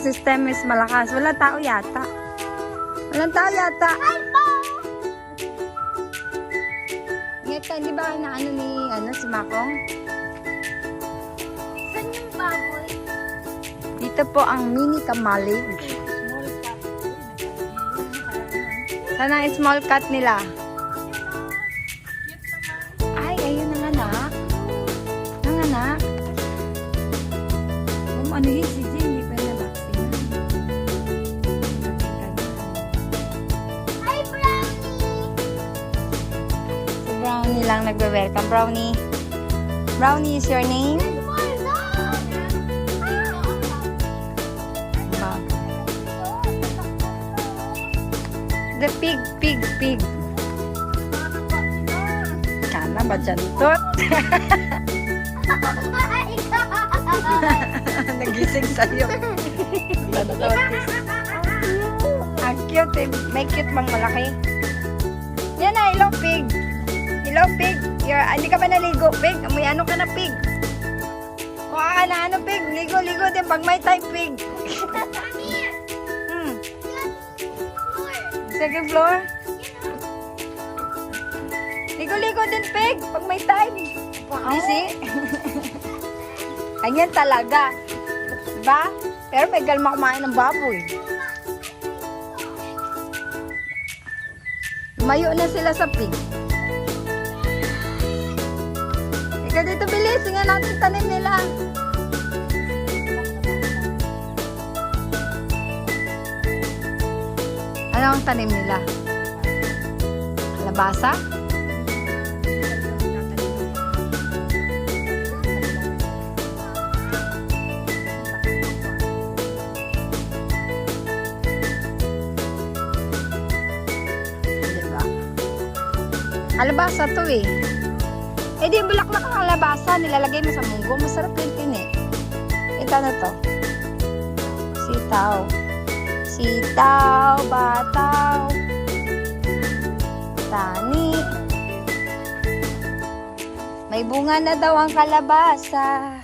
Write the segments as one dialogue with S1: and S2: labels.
S1: system is malakas. Walang tao yata. Walang tao yata. Ngayon, di ba na ano ni si Makong?
S2: Saan yung baboy?
S1: Dito po ang mini kamalig. Sana ang small cat nila. Ay, ayun ang anak. Ang anak. Ano yun si Jay? Hindi pa na vaccine.
S2: Hi, Brownie!
S1: Si Brownie lang nagwe-welcome. Brownie. Brownie is your name? The pig. Sana ba dyan tot? Nagising sa'yo. Ang cute eh. May cute bang malaki? Yan na, hello pig. Hello pig. Hindi ka ba naligo, pig? May ano ka na, pig? Mukha ka na ano, pig? Ligo din pag may time, pig. Second floor. Ligo din, pig. Pag may time. Easy. Ganyan talaga. Diba? Pero may galma kumain ng baboy. Lumayo na sila sa pig. Ika dito, bilis. Tingnan natin tanim nila. Ano ang tanim nila? Kalabasa? Diba? Kalabasa to eh. Eh di bulaklak ng kalabasa. Nilalagay mo sa munggo. Masarap yung tini. Ito na to. Sitaw. Sitaw, bataw, tani. May bunga na daw ang kalabasa.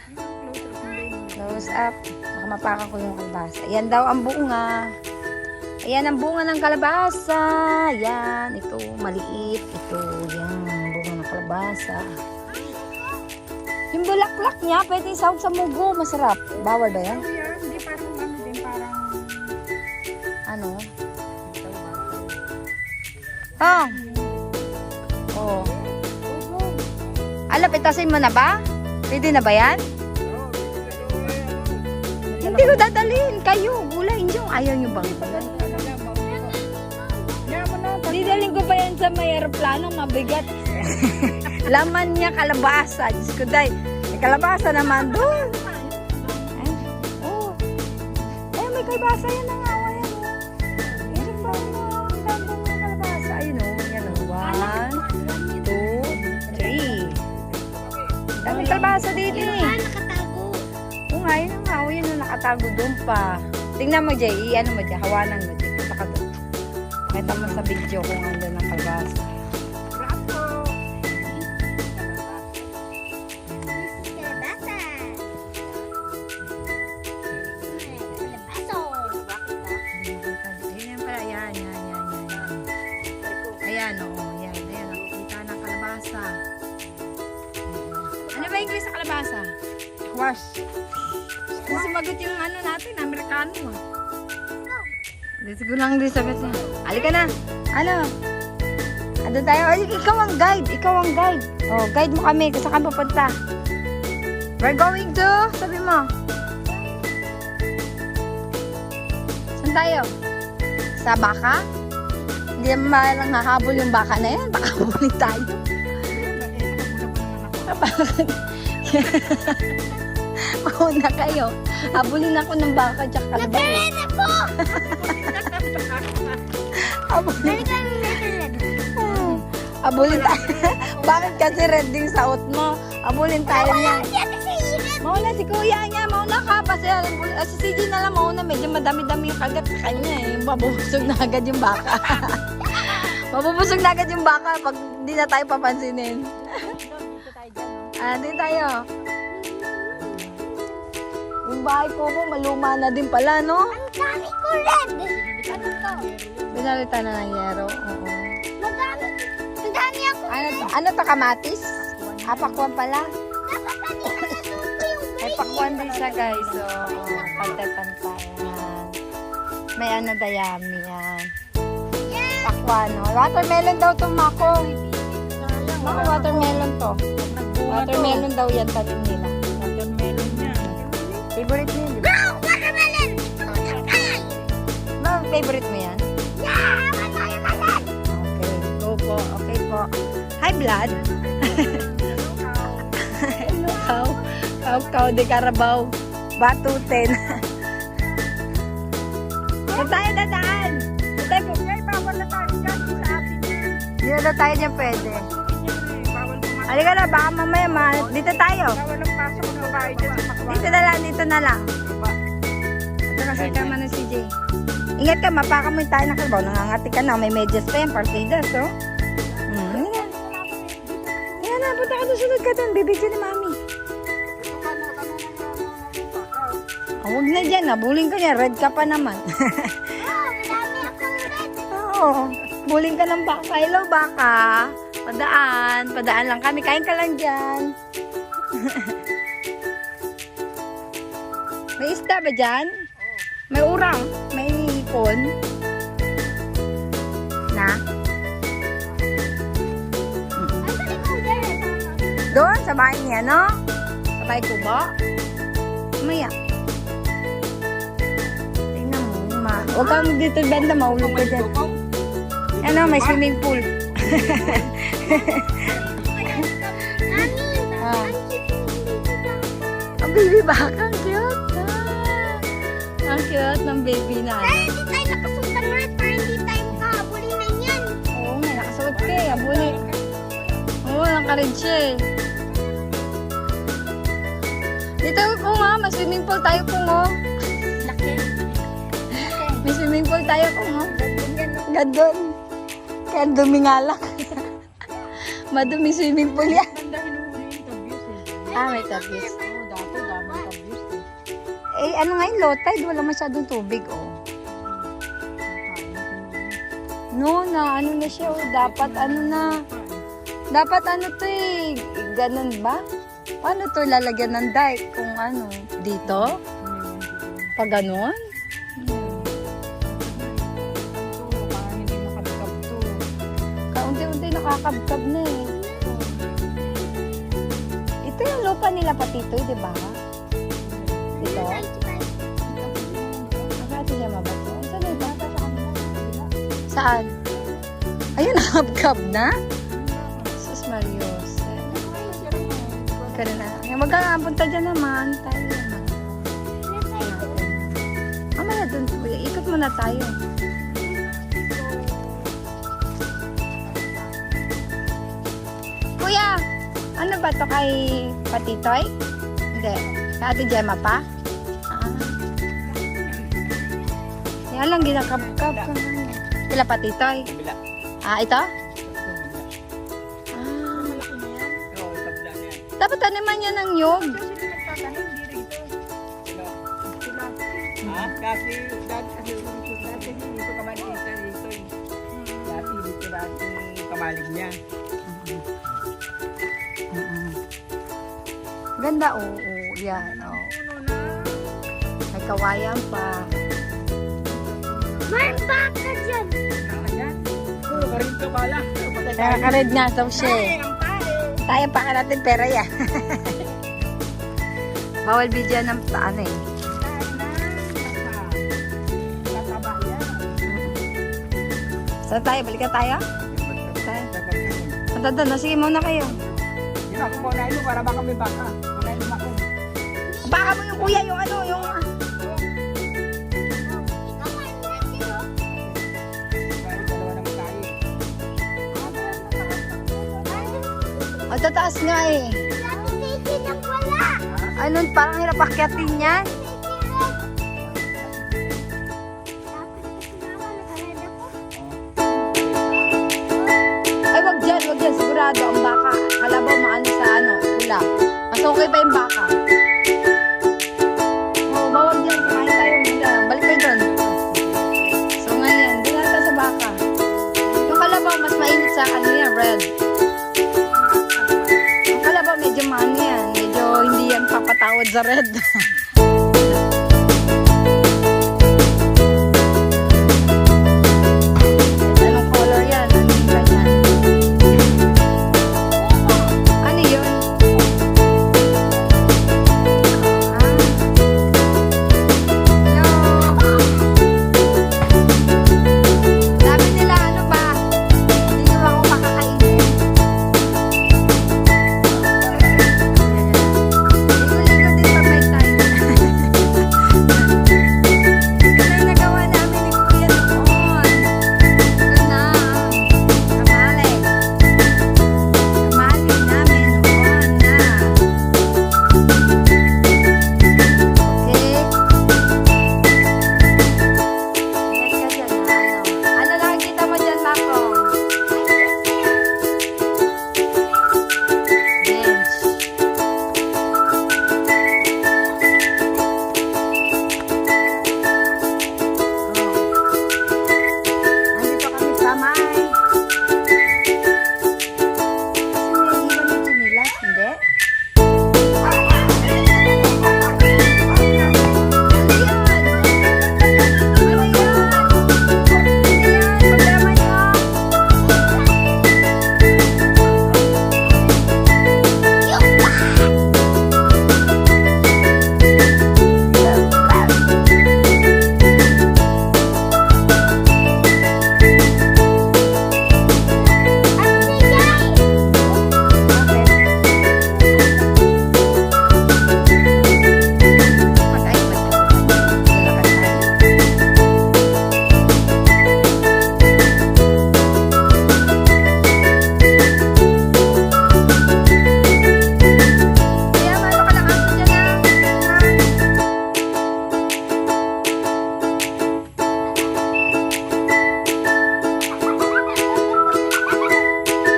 S1: Close up. Baka mapakan ko yung kalabasa. Ayan daw ang bunga. Ayan ang bunga ng kalabasa. Ayan. Ito, maliit. Ito, yan. Bunga ng kalabasa. Yung bulaklak niya, pwede isawag sa mugo. Masarap. Bawal ba yan?
S3: Hindi parang ano din, parang
S1: Ano? Ah. Oh. Ala, pitasin mo na ba? Pwede na ba yan? Hindi ko dadalhin. Kayo, gulay nyo. Ayaw nyo bang? Didalhin ko pa yan sa may aeroplano. Mabigat. Laman niya kalabasa. Diyos ko, day. May kalabasa naman doon. Ay, oh. Ay, may kalabasa yan na nga. Ayun o, yan o. 1, 2, 3. Dami kalbasa dito eh.
S2: Nakatago.
S1: Oo nga, yun nga. O, yun o, nakatago doon pa. Tingnan mo, Jay. I-ano mo, Jay. Hawanan mo, Jay. Punta ka doon. Pakita mo sa video kung andun ang kalbasa. Ayan pala, yan. Ayan o, yan. Ayan, nakikita ng kalabasa. Ano ba English sa kalabasa? Squash. Kung sumagot yung ano natin, Amerikano mo. Siguro lang din sagot niya. Halika na. Ano? Ano tayo? Ay, ikaw ang guide. Ikaw ang guide. Oh, guide mo kami. Kung saan ka pupunta? We're going to, sabi mo. Saan tayo? Sa baka? Hindi naman hahabol yung baka na yan. Baka habulin tayo. Mauna kayo. Habulin ako ng baka tsaka kalabang.
S2: Nakarena po!
S1: Habulin. Habulin tayo. Bakit kasi red din sa out mo? Habulin tayo niya. Mauna si kuya niya. Mauna ka. Si CJ na lang mauna. Medyo madami-dami yung kagat sa kanya eh. Mabubusog na agad yung baka. Mabubusog na agad yung baka pag hindi na tayo papansinin. Dito tayo. Yung bahay ko po, maluma na din pala, no?
S2: Dami ko red. Ano to?
S1: Pinalitan na ng yero. Oo.
S2: Madami ako.
S1: Ano to, kamatis? Pakwan pala.
S2: Dapat kanina natuto yung
S1: May pakwan din siya guys. So, pantay-pantay. Yan. May ano dayami yan. Pakwan. Oh. Watermelon daw to, Mako. Mako, watermelon to. Watermelon daw yan tanim nila.
S3: Watermelon niya.
S1: Favorite mo yun, di ba?
S2: watermelon.
S1: Favorite mo yan?
S2: Yeah, watermelon.
S1: Okay, go po. Okay po. Hi, blood. Hello, cow. Cow, de Carabao. Batutin. Saan tayo dadaan? Saan tayo po?
S3: Ay, bawal na tayo dyan sa atin.
S1: Hindi na tayo dyan pwede.
S3: Bawal pumasok.
S1: Halika na, baka mamaya dito tayo.
S3: Bawal ang pasok ng babae dyan sa pakwan.
S1: Dito na lang, dito na lang. Ito kasi tama na si Jay. Ingat ka, mapaka mo yung tayo ng kalabaw. Nangangati ka na, may medyas pa yan, partidas, oh. Yan na. Yan na, punta ka doon, sunod ka doon. Bibigyan ni Mami. Oh, huwag na dyan, nabuling ka niya. Red ka pa naman.
S2: Madami akong red.
S1: Oo. Buling ka ng baka. Hello, baka. Padaan. Padaan lang kami. Kain ka lang dyan. May isda ba dyan? May urang. May hipon. Na?
S2: Asan ikaw, Derek?
S1: Doon, sa bahay niya, no? Sa bahay ko ba? Maya. Tingnan mo, huwag kang dito banda, mahulog ka dyan. Ano, may swimming pool.
S2: Mami,
S1: Ah.
S2: ang cute yung baby ka.
S1: Ang baby baka, ang cute. Ang cute ng baby na.
S2: Kaya hindi tayo nakasuot ng red para hindi tayo makahabulin na yan.
S1: Oo, may nakasuot ka eh. Abuli. Oo, nakared siya eh. Dito po nga, may swimming pool tayo po nga.
S2: Laki.
S1: May swimming pool tayo po nga. Gandun. Kaya dumi nga lang. Madumi swimming pool yan.
S3: Ganda hinuhuli yung tabios eh.
S1: Ah, may tabios.
S3: Oo, dati daming tabios eh.
S1: Eh, ano nga yung low tide? Wala masyadong tubig, oh. No, na ano na siya, oh. Dapat ano na. Dapat ano to eh. Ganun ba? Paano to lalagyan ng dike? Kung ano, dito? Pag ganun? Kaunti-unti nakakabkab na eh. Ito yung lupa nila Patitoy, di ba? Ito? Agad niya mabato. Saan na iba? Saan? Ayun, nakabkab na? Sus Marios. Kaya na. Huwag ka punta dyan naman. Tayo naman. Mamaya dun. Ikot muna tayo. Kuya, ano ba to kay Patitoy? Hindi. Kay Ate Gemma pa? Ah. Kaya lang, ginakabkab ka. Kila Patitoy? Ah, ito? Ah. Dapat taniman niya ng nyog.
S3: Dati hindi ko kamalig dito eh. Dati kamalig niya.
S1: Ganda, oo. Yan, oo. May kawayan pa.
S2: May baka dyan.
S3: Oo, karin ka pala.
S1: Nakaka-red nga daw siya eh. Tayo pa ka natin pera yan. Bawal video ng ano eh. Saan tayo? Balikan tayo? Tayo. Punta doon. Sige, muna kayo.
S3: Yun ako po na para baka may baka. Kunain mo ako.
S1: Baka mo yung kuya, yung ano, yung...
S2: Ikaw may red dito.
S3: Dahil dalawa naman tayo.
S1: O, tataas nga eh.
S2: Dati Casey nang wala.
S1: Ano, parang hirap akyatin yan. Ay, wag dyan. Sigurado ang baka. Kalabaw maano sa ano, pula. Mas okay pa yung baka. Oo, bawag dyan. Kumain tayo. Balik kayo doon. sa ano yan, red. Ang kalabaw medyo maano yan. Medyo hindi yan papatawad sa red. Anong color yan? Anong ganyan? Ano yun? Hello? Sabi nila ano ba? Hindi nyo ako makakainin. Ligo-ligo din pag may time. Ito na yung nagawa namin ni Kuya noon. Ito na. Kamali. Kamali namin noon na. Okay. Ingat ka dyan, ha? Ano nakikita mo dyan, Makong? Bench. Oh. Andito kami sa may. Kasi may iwan ng chinilas, hindi? Ano yan? Ano yan? Problema niyo?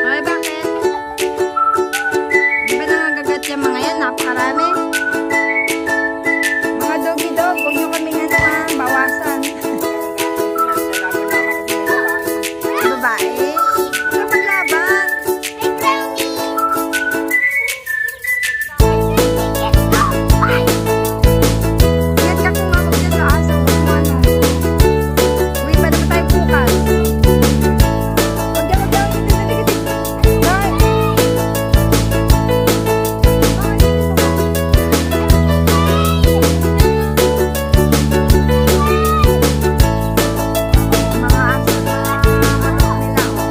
S1: Ay, bakit? Di ba nangangagat yung mga yan? Napakarami. Mga doggy dog, huwag nyo kaming ano ha, bawasan. Babae? Huwag ka maglaban. Ingat ka kung ako dyan sa aso. Huwag mo ano. Uwi pa naman tayo bukas. Huwag yan, huwag yan. Bye. Mga aso na manok nila, oh.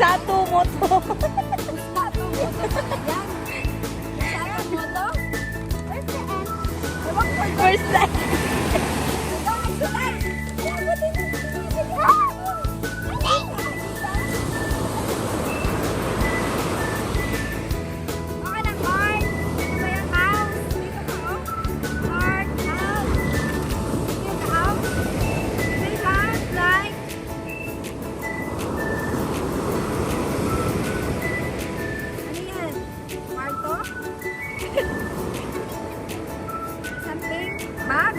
S1: Sa tumo to. Sa tumo to. Yan. Sa tumo to.
S2: Where's the end?
S1: First time.
S2: Okay na, Mark. Ano ba yung house? Dito ka, oh. Mark, house. Dito ka, house. Big house, like. Ano yan? Kwarto? Something?
S1: Bag.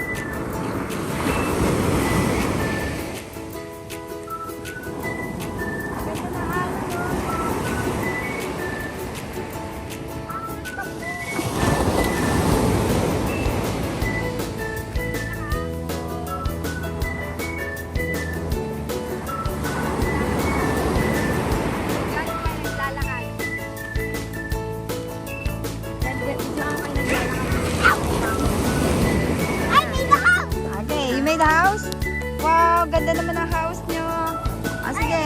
S2: Ganda na ano, no?
S1: Gano'n kayo naglalakad? Diyan kayo naglalakad.
S2: Ay, may the house!
S1: Okay, you made the house? Wow, ganda naman ang house nyo. Ah, sige.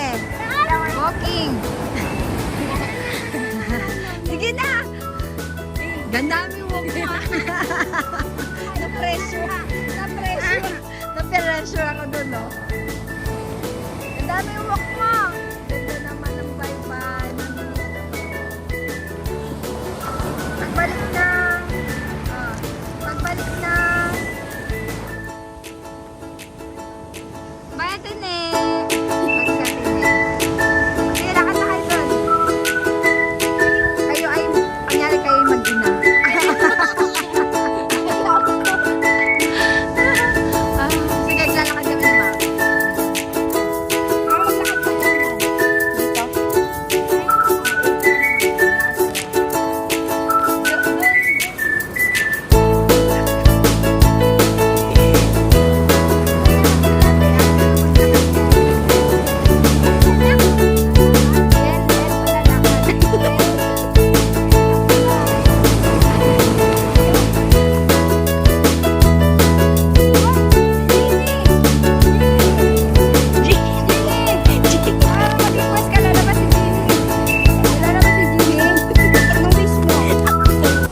S1: Walking. Sige na. Ganda mo yung walk mo. Na-pressure. Na-pressure. Na-pressure ako dun, no? Ganda mo yung walk mo. Ganda naman ang bye-bye. Pagbalik na. Ah, pagbalik na. Bye, Tine. Sige, lakad na kayo doon. Kayo ay, kanyari kayo mag-ina. Ah, sige, lalakad kami ni Ma. Maglakad pa yan. Dito.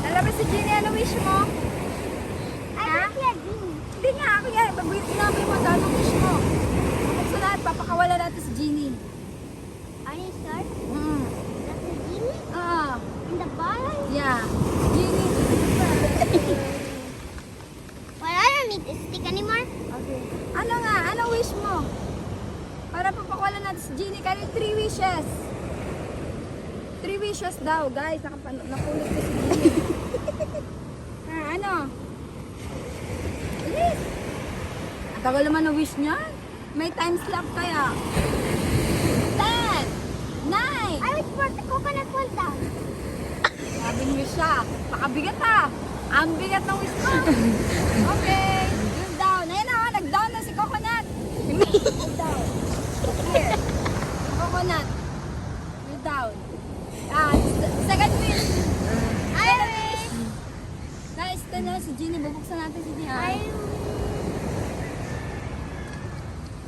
S1: Lalabas si Ginny, ano wish mo?
S2: Ay, bakit yan?
S1: Hindi nga, ako yan. Sinabi mo, anong wish mo? Buksan lahat, papakawala natin si Ginny.
S2: Are you sure?
S1: Mm.
S2: That's the genie
S1: Ah,
S2: in the bottle?
S1: yeah. Ginny.
S2: Well, I don't need to stick anymore.
S1: Okay. Ano nga? Anong wish mo? Para papakawala natin si Ginny. Kaya 3 wishes. 3 wishes daw, guys. Nakulit ko si Ginny. Ano? Bilis. Ang tagal naman na wish niya. May time slap kaya. 10, 9.
S2: I wish for the coconut one down.
S1: Sabing wish siya. Pakabigat ha. Ang bigat ng wish mo. Okay. Yung down. Ayun na, nag-down na si Coconut. Yung down. Here. Coconut. Yung down. Ah, second wish.
S2: I wish.
S1: Guys, ito na si Ginny. Bubuksan natin si Ginny.
S2: I wish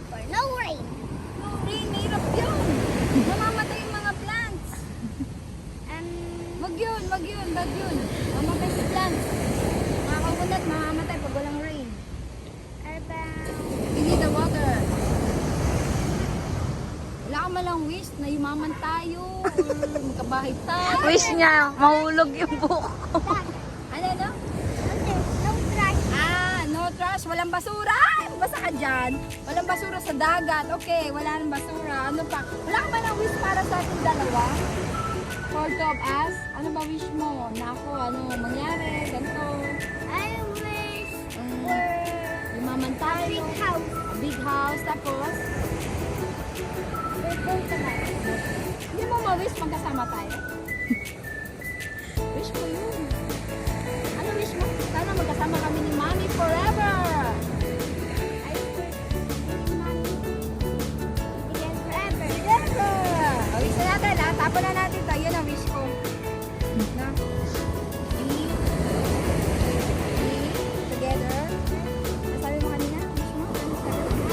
S2: for no rain.
S1: No, rain. Mahirap yun. Namamatay yung mga plants. Wag yun. Wag yun. Mamatay si plants. Mga Coconut, mamamatay pag walang rain. We need the water. Wala ka malang wish na yumaman tayo or magkabahay tayo.
S4: Wish niya, mahulog yung buhok.
S1: Ano, no?
S2: No trash.
S1: Ah, no trash. Walang basura. Ay, basa ka dyan. Walang basura sa dagat. Okay, wala nang basura. Ano pa? Wala ka malang wish para sa ating dalawa? For two of us? Ano ba wish mo? Na ako, ano mangyari? Ganito.
S2: I wish
S1: Mm,
S2: for
S1: yumaman
S2: a
S1: tayo.
S2: big house.
S1: A big house. Tapos,
S2: For both of us.
S1: hindi mo ma-wish magkasama tayo? Wish ko yun. Ano wish mo? Sana magkasama kami ni Mommy forever.
S2: I wish for money together forever.
S1: Together. O, wish na natin ha. Tapon na natin ito. Yun ang wish ko. Na? Eat. Together. Ano sabi mo kanina? Wish mo? Ano sabi mo?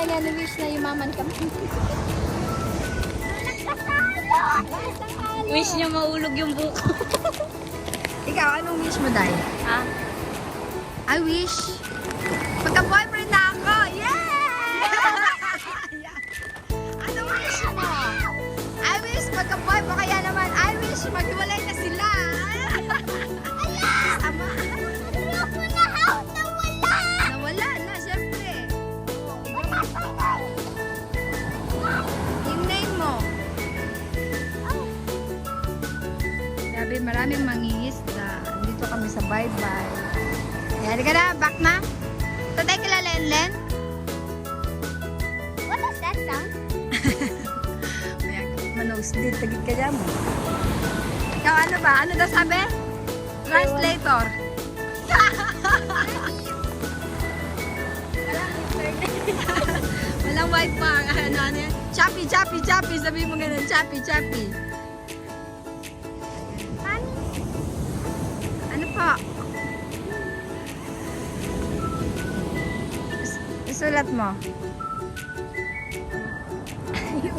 S1: niya ni Wish na yumaman kami.
S4: Wish niya mahulog yung buko.
S1: Ikaw, anong wish mo, Day?
S4: Ha?
S1: I wish magka-boyfriend na ako! Yeah! Ano wish mo? I wish magka-boyfriend, kaya naman, I wish maghiwalay na sila! Ama! Nawala na, syempre. Yung name mo. Sabi, maraming mangingisda. Dito kami sa bye-bye. Yan ka na, back na. Tatay kila Lenlen.
S2: What is that sound?
S1: Manosebleed, tagit ka dyan mo. Ikaw ano ba? Ano daw sabi? Translator. Walang wife pa. Ano yan? Chappy, chappy, chappy. Sabi mo ganun, chappy, chappy. Ano po? Isulat mo.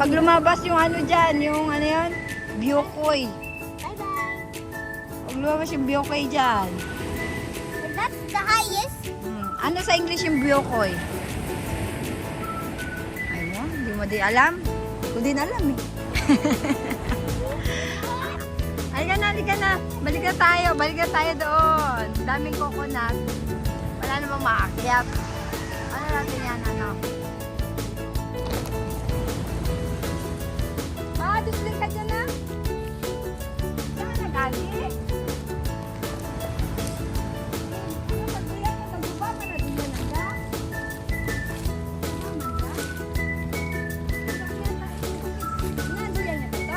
S1: Pag lumabas yung ano dyan, yung ano yun? Byokoy.
S2: Bye-bye.
S1: Pag lumabas yung byokoy dyan.
S2: That's the highest.
S1: Ano sa English yung byokoy? Ay mo, hindi mo di alam? Hindi ko din alam eh. Halika na. Balik na tayo doon. Daming coconut. Wala namang maakyat. Ano natin yan, ano? Display ka dyan na. Saan ka nag-agi? Nagbuyan ka, nagbuba ka na din yan, hangga? Nanduyan niya ba ito?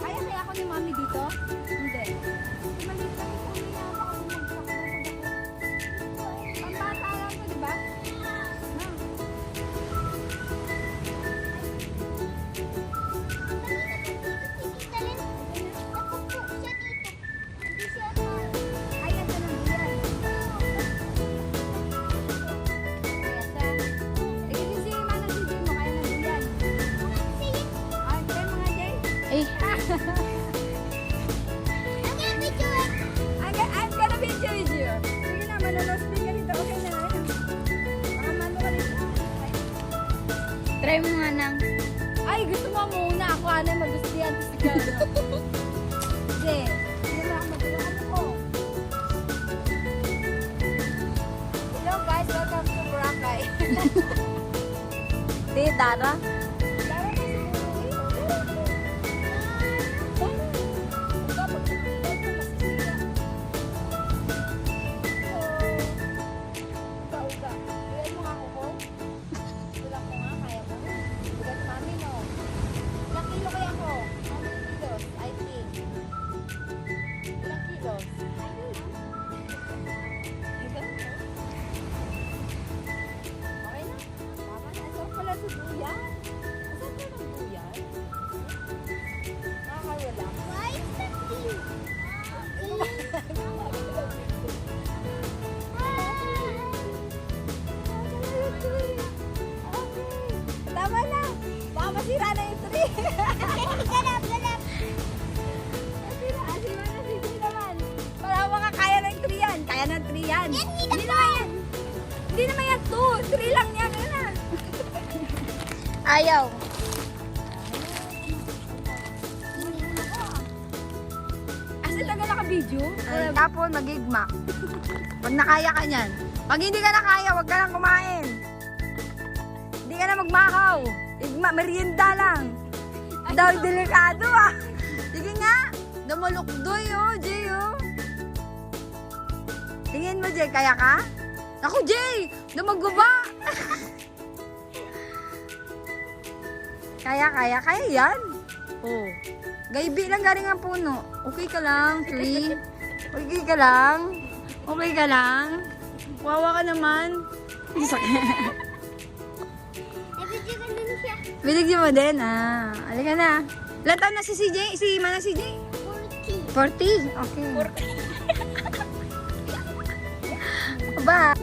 S1: Kaya ako ni Mami dito? Hindi. Maliit lang ito. Hindi na ako magpakapagod ako. Pambata lang to, di ba? Ay, ito ng buyan. Kaya si Mana DJ mo, kaya ng buyan. Ah, try mo nga, Jay.
S4: Eh,
S1: I'm gonna video with you. Sige na, manonosbig ka dito. Okay na. Makamano ka dito.
S4: try mo nga nang.
S1: Ay, gusto mo muna. Ako, anay, magustihan. Sige. Sige. Sige na, magulungan ko. Hello guys, welcome to Boracay.
S4: Di, Dara.
S1: Tara na siguro. Ikaw, pagkakilan ko masisira. Uga-uga. Buyan mo nga ako ko. Tulak mo nga, kaya mo. Bugat mami, no? Ilang kilo kaya ako? How many kilos? I think. Ilang kilos? Okay na. Tama na. Saan pala si Buyan? Saan pala ng Buyan? Nakakawala. Tama na. Baka masira na yung tree. Masira na si tree naman. Para makakaya ng tree yan. Kaya ng tree yan. Hindi naman yan. Hindi naman yan 2. 3 lang yan. Ano na?
S4: Ayaw.
S1: Asa talaga naka-video? Tapos mag-igma. Pag nakaya ka niyan. Pag hindi ka nakaya, huwag ka nang kumain. Hindi ka na magmakaw. Igma, merienda lang. Daw delikado ah. Sige nga. Dumulukdoy oh, Jay oh. Tingin mo Jay, kaya ka? Ako Jay, dumagguba. Kaya yan. Oh. Gaybi lang galing ang puno. Okay ka lang, tree. Okay ka lang? Okay ka lang? Wawa ka naman. Sakit.
S2: Nabidyo ka din siya.
S1: Binigyan mo din, ah. Halika na. Ilan taon na si CJ? Si Manang CJ?
S2: 40.
S1: 40? Okay. 40. Bye.